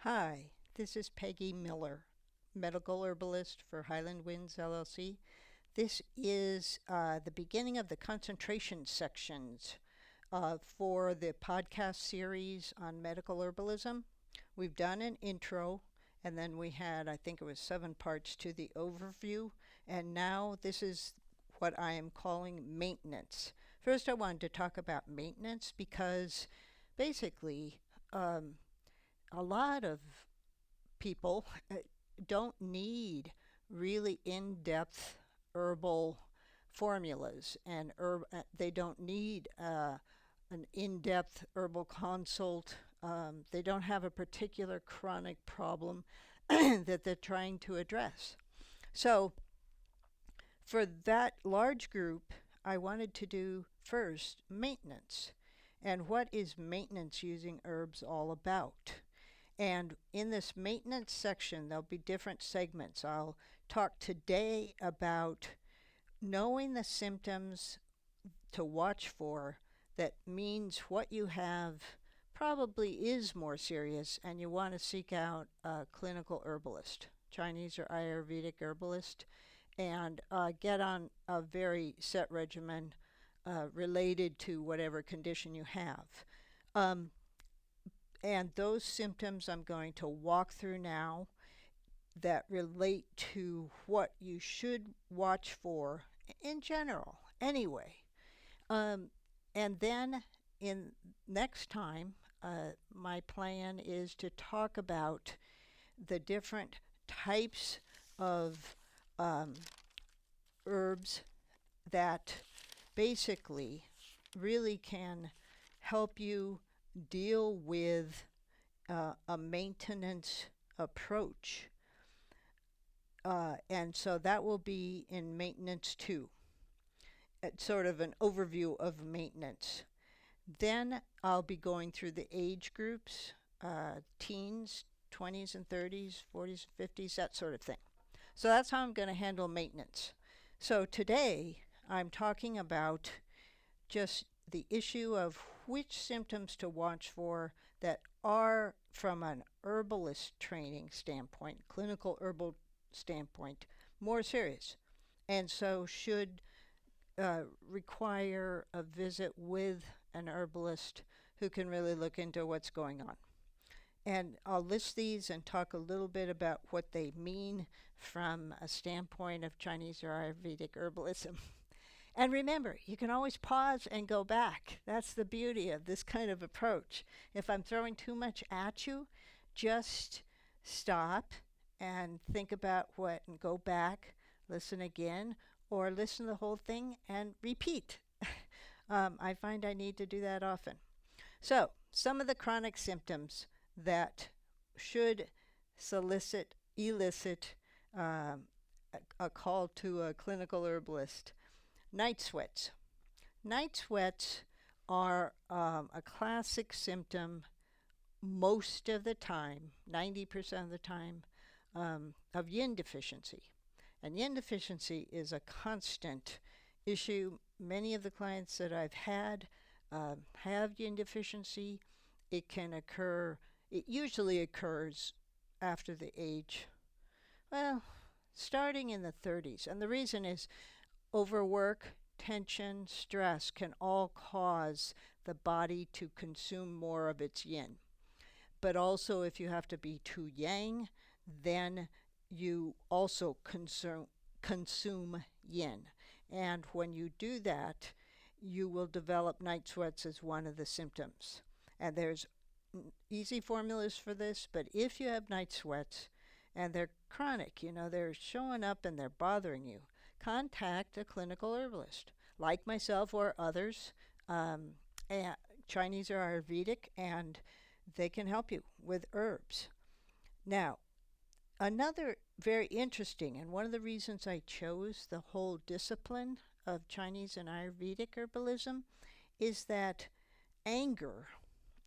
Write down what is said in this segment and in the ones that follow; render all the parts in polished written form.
Hi, this is Peggy Miller, medical herbalist for Highland Winds LLC. This is the beginning of the concentration sections for the podcast series on medical herbalism. We've done an intro, and then we had, I think it was 7 parts to the overview, and now this is what I am calling maintenance. First, I wanted to talk about maintenance because basically, a lot of people don't need really in-depth herbal formulas, and they don't need an in-depth herbal consult. They don't have a particular chronic problem that they're trying to address. So for that large group, I wanted to do first maintenance. And what is maintenance using herbs all about? And in this maintenance section, there'll be different segments. I'll talk today about knowing the symptoms to watch for that means what you have probably is more serious and you want to seek out a clinical herbalist, Chinese or Ayurvedic herbalist, and get on a very set regimen related to whatever condition you have. And those symptoms I'm going to walk through now that relate to what you should watch for in general, anyway. And then in next time, my plan is to talk about the different types of herbs that basically really can help you deal with a maintenance approach. And so that will be in maintenance 2. It's sort of an overview of maintenance. Then I'll be going through the age groups, teens, 20s and 30s, 40s, 50s, that sort of thing. So that's how I'm going to handle maintenance. So today I'm talking about just the issue of which symptoms to watch for that are, from an herbalist training standpoint, clinical herbal standpoint, more serious, and so should require a visit with an herbalist who can really look into what's going on. And I'll list these and talk a little bit about what they mean from a standpoint of Chinese or Ayurvedic herbalism. And remember, you can always pause and go back. That's the beauty of this kind of approach. If I'm throwing too much at you, just stop and think about what, and go back, listen again, or listen to the whole thing and repeat. I find I need to do that often. So, some of the chronic symptoms that should elicit a call to a clinical herbalist. Night sweats. Night sweats are a classic symptom most of the time, 90% of the time, of yin deficiency. And yin deficiency is a constant issue. Many of the clients that I've had have yin deficiency. It usually occurs after the age, starting in the 30s. And the reason is overwork, tension, stress can all cause the body to consume more of its yin. But also if you have to be too yang, then you also consume yin. And when you do that, you will develop night sweats as one of the symptoms. And there's easy formulas for this, but if you have night sweats and they're chronic, they're showing up and they're bothering you, contact a clinical herbalist like myself or others, Chinese or Ayurvedic, and they can help you with herbs. Now, another very interesting, and one of the reasons I chose the whole discipline of Chinese and Ayurvedic herbalism is that anger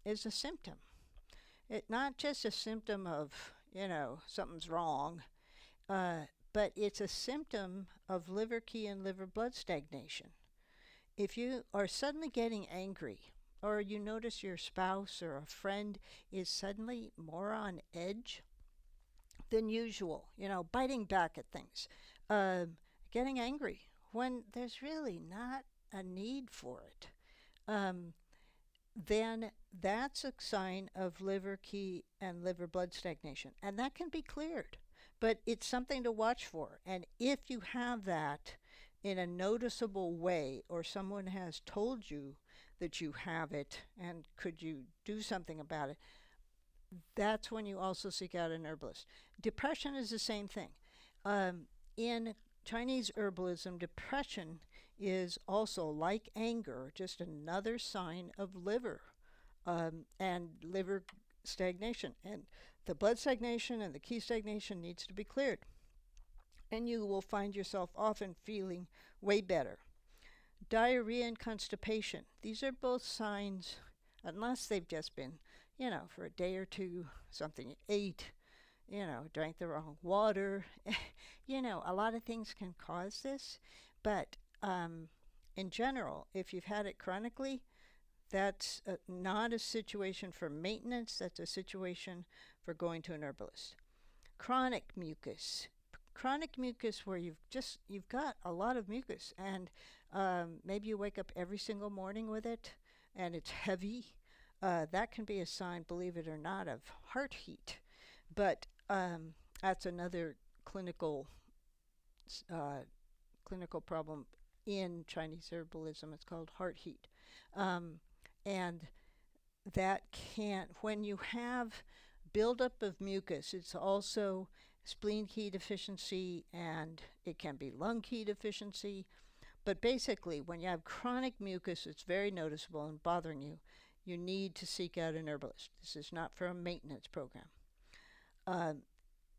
is a symptom. It's not just a symptom of, something's wrong, but it's a symptom of liver qi and liver blood stagnation. If you are suddenly getting angry or you notice your spouse or a friend is suddenly more on edge than usual, biting back at things, um, getting angry when there's really not a need for it, um, then that's a sign of liver key and liver blood stagnation. And that can be cleared, but it's something to watch for. And if you have that in a noticeable way, or someone has told you that you have it and could you do something about it, that's when you also seek out an herbalist. Depression is the same thing. In Chinese herbalism, depression is also, like anger, just another sign of liver and liver stagnation. And the blood stagnation and the qi stagnation needs to be cleared. And you will find yourself often feeling way better. Diarrhea and constipation, these are both signs, unless they've just been, for a day or two, something you ate, drank the wrong water. A lot of things can cause this, but in general, if you've had it chronically, that's not a situation for maintenance, that's a situation for going to an herbalist. Chronic mucus. Chronic mucus where you've got a lot of mucus, and maybe you wake up every single morning with it and it's heavy. That can be a sign, believe it or not, of heart heat. But that's another clinical problem in Chinese herbalism. It's called heart heat. And that when you have buildup of mucus, it's also spleen qi deficiency, and it can be lung qi deficiency. But basically, when you have chronic mucus, it's very noticeable and bothering you, you need to seek out an herbalist. This is not for a maintenance program.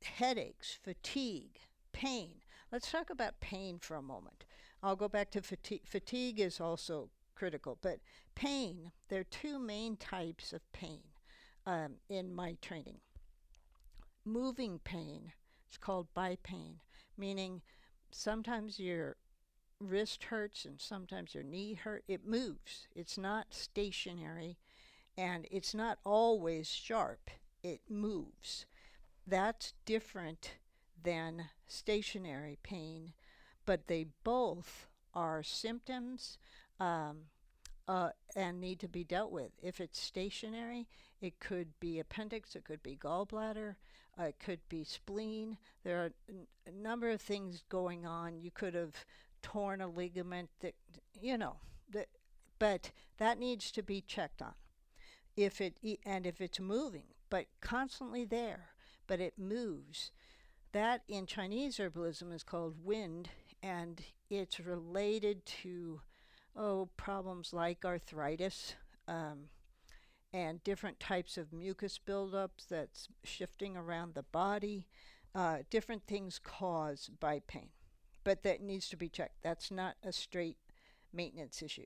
Headaches, fatigue, pain. Let's talk about pain for a moment. I'll go back to fatigue. Fatigue is also critical, but pain, there are two main types of pain in my training. Moving pain, it's called bipain, meaning sometimes your wrist hurts and sometimes your knee hurts. It moves. It's not stationary, and it's not always sharp. It moves. That's different than stationary pain, but they both are symptoms and need to be dealt with. If it's stationary, it could be appendix, it could be gallbladder, it could be spleen. There are a number of things going on. You could have torn a ligament, but that needs to be checked on. If it's moving, but constantly there, but it moves, that in Chinese herbalism is called wind, and it's related to problems like arthritis and different types of mucus buildups that's shifting around the body. Different things cause bipain, but that needs to be checked. That's not a straight maintenance issue.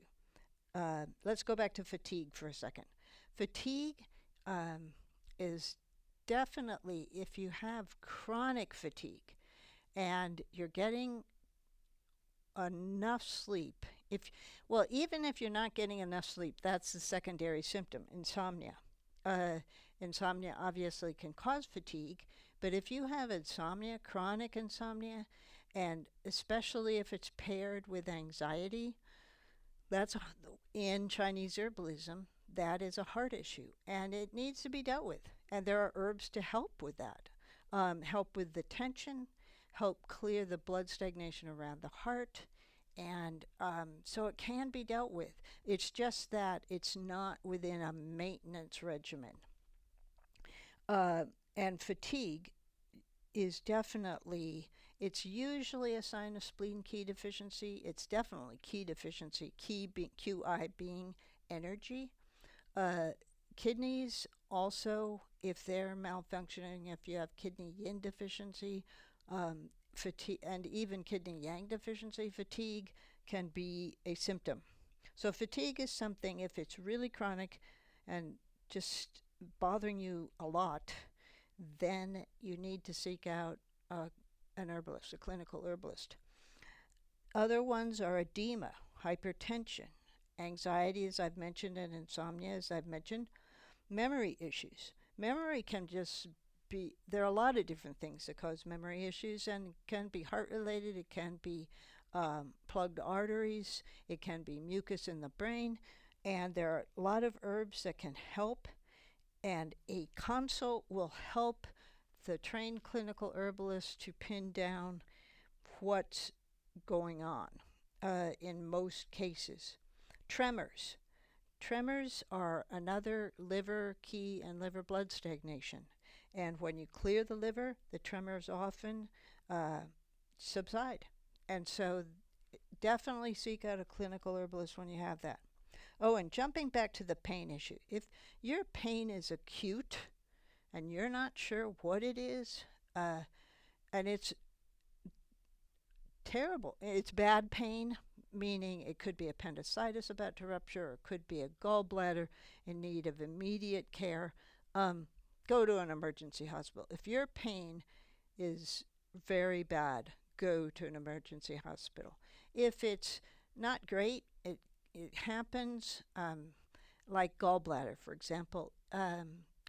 Let's go back to fatigue for a second. Fatigue is definitely, if you have chronic fatigue and you're getting enough sleep, even if you're not getting enough sleep, that's the secondary symptom, insomnia. Insomnia obviously can cause fatigue, but if you have insomnia, chronic insomnia, and especially if it's paired with anxiety, that's in Chinese herbalism, that is a heart issue, and it needs to be dealt with. And there are herbs to help with that, help with the tension, help clear the blood stagnation around the heart, and so it can be dealt with. It's just that it's not within a maintenance regimen. And fatigue is definitely, it's usually a sign of spleen qi deficiency. It's definitely qi deficiency, QI being energy. Kidneys also, if they're malfunctioning, if you have kidney yin deficiency, fatigue, and even kidney yang deficiency, fatigue can be a symptom. So fatigue is something, if it's really chronic and just bothering you a lot, then you need to seek out an herbalist, a clinical herbalist. Other ones are edema, hypertension, anxiety, as I've mentioned, and insomnia, as I've mentioned. Memory issues. Memory can just be, there are a lot of different things that cause memory issues, and it can be heart related, it can be plugged arteries, it can be mucus in the brain, and there are a lot of herbs that can help, and a consult will help the trained clinical herbalist to pin down what's going on in most cases. Tremors. Tremors are another liver key and liver blood stagnation. And when you clear the liver, the tremors often subside. And so definitely seek out a clinical herbalist when you have that. Oh, and jumping back to the pain issue. If your pain is acute and you're not sure what it is, and it's terrible, it's bad pain, meaning it could be appendicitis about to rupture, or it could be a gallbladder in need of immediate care, go to an emergency hospital. If your pain is very bad, go to an emergency hospital. If it's not great, it happens, like gallbladder, for example.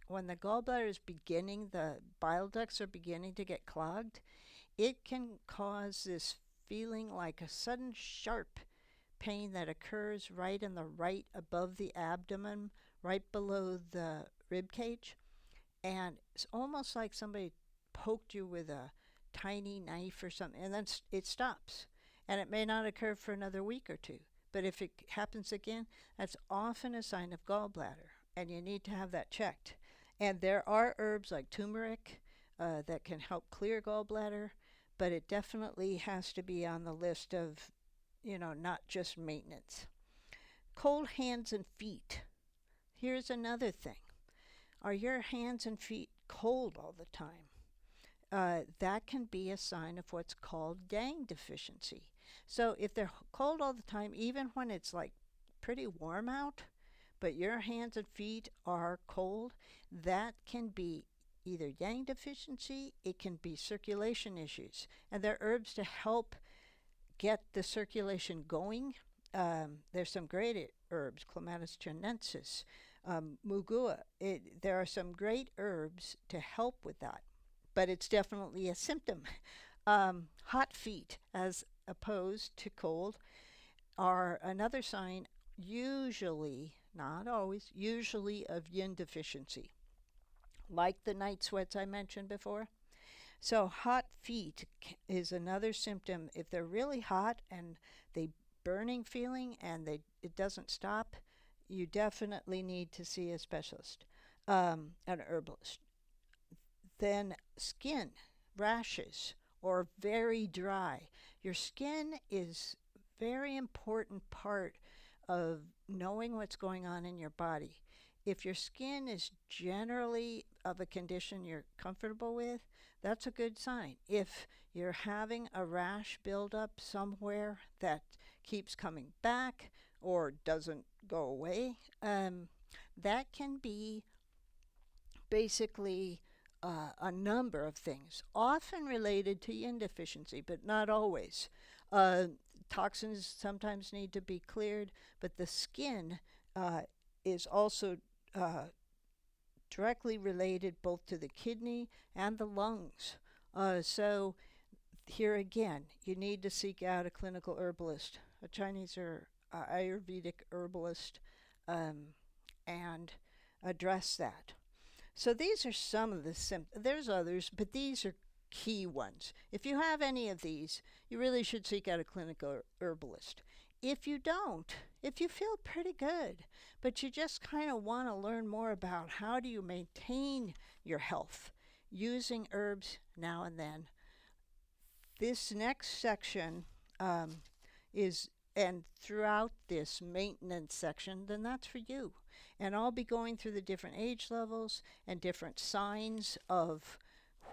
When the gallbladder is beginning, the bile ducts are beginning to get clogged, it can cause this feeling like a sudden sharp pain that occurs right in the right above the abdomen, right below the rib cage. And it's almost like somebody poked you with a tiny knife or something, and then it stops. And it may not occur for another week or two. But if it happens again, that's often a sign of gallbladder, and you need to have that checked. And there are herbs like turmeric that can help clear gallbladder, but it definitely has to be on the list of, not just maintenance. Cold hands and feet. Here's another thing. Are your hands and feet cold all the time? That can be a sign of what's called yang deficiency. So if they're cold all the time, even when it's like pretty warm out, but your hands and feet are cold, that can be either yang deficiency, it can be circulation issues. And there are herbs to help get the circulation going. There's some great herbs, Clematis chinensis, mugua. There are some great herbs to help with that, but it's definitely a symptom. Hot feet, as opposed to cold, are another sign, usually, not always, usually of yin deficiency, like the night sweats I mentioned before. So hot feet is another symptom. If they're really hot and they burning feeling and it doesn't stop, you definitely need to see a specialist, an herbalist. Then skin, rashes, or very dry. Your skin is very important part of knowing what's going on in your body. If your skin is generally of a condition you're comfortable with, that's a good sign. If you're having a rash buildup somewhere that keeps coming back or doesn't go away, that can be basically a number of things, often related to yin deficiency, but not always. Toxins sometimes need to be cleared, but the skin is also directly related both to the kidney and the lungs. So here again, you need to seek out a clinical herbalist, a Chinese or Ayurvedic herbalist, and address that. So these are some of the symptoms. There's others, but these are key ones. If you have any of these, you really should seek out a clinical herbalist. If you don't, if you feel pretty good, but you just kind of want to learn more about how do you maintain your health using herbs now and then, this next section is, and throughout this maintenance section, then that's for you. And I'll be going through the different age levels and different signs of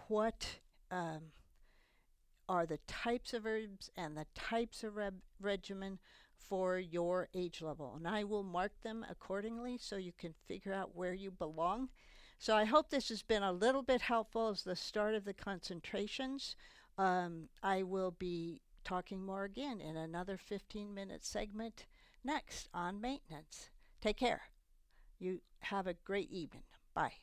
what are the types of herbs and the types of regimen for your age level. And I will mark them accordingly so you can figure out where you belong. So I hope this has been a little bit helpful as the start of the concentrations. I will be talking more again in another 15-minute segment next on maintenance. Take care. You have a great evening. Bye.